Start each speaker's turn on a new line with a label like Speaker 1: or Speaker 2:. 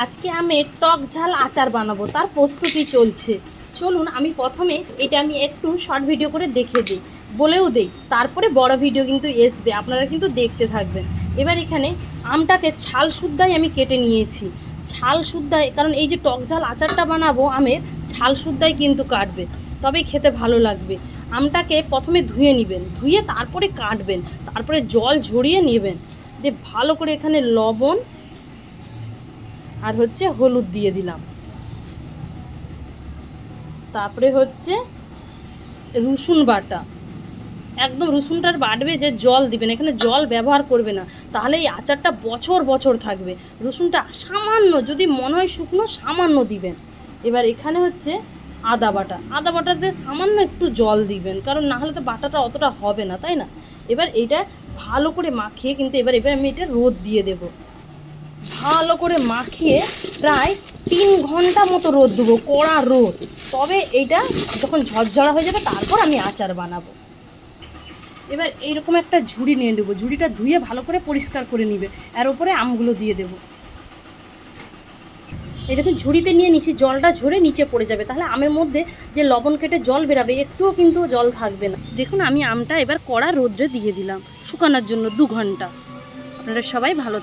Speaker 1: আজকে আমি টক ঝাল আচার বানাবো, তার প্রস্তুতি চলছে। চলুন আমি প্রথমে এটা আমি একটু শর্ট ভিডিও করে দেখে দিই, বলেও দিই, তারপরে বড় ভিডিও কিন্তু আসবে, আপনারা কিন্তু দেখতে থাকবেন। এবার এখানে আমটাকে ছাল সুদ্ধাই আমি কেটে নিয়েছি। ছাল সুদ্ধাই, কারণ এই যে টক ঝাল আচারটা বানাবো আমের, ছাল সুদ্ধাই কিন্তু কাটবে, তবেই খেতে ভালো লাগবে। আমটাকে প্রথমে ধুয়ে নেবেন, ধুয়ে তারপরে কাটবেন, তারপরে জল ঝরিয়ে নেবেন, দিয়ে ভালো করে এখানে লবণ আর হচ্ছে হলুদ দিয়ে দিলাম। তারপরে হচ্ছে রসুন বাটা, একদম রসুনটার বাটবে যে জল দিবেন, এখানে জল ব্যবহার করবে না, তাহলে এই আচারটা বছর বছর থাকবে। রসুনটা সামান্য, যদি মনে হয় শুকনো, সামান্য দিবেন। এবার এখানে হচ্ছে আদা বাটা, আদা বাটাতে সামান্য একটু জল দিবেন, কারণ না হলে তো বাটাটা অতটা হবে না, তাই না? এবার এইটা ভালো করে মাখিয়ে কিন্তু এবার আমি এটা রোদ দিয়ে দেবো। ভালো করে মাখিয়ে প্রায় 3 ঘন্টা মতো রোদ দেবো, কড়া রোদ। তবে এইটা যখন ঝরঝরা হয়ে যাবে তারপর আমি আচার বানাবো। এবার এইরকম একটা ঝুড়ি নিয়ে নেবো, ঝুড়িটা ধুয়ে ভালো করে পরিষ্কার করে নিবে, এর উপরে আমগুলো দিয়ে দেবো। এই দেখুন ঝুড়িতে নিয়ে নিচ্ছি, জলটা ঝরে নিচে পড়ে যাবে, তাহলে আমের মধ্যে যে লবণ কেটে জল বেরাবে একটুও কিন্তু জল থাকবে না। দেখুন আমি আমটা এবার কড়া রোদ্রে দিয়ে দিলাম শুকানোর জন্য 2 ঘন্টা। আপনারা সবাই ভালো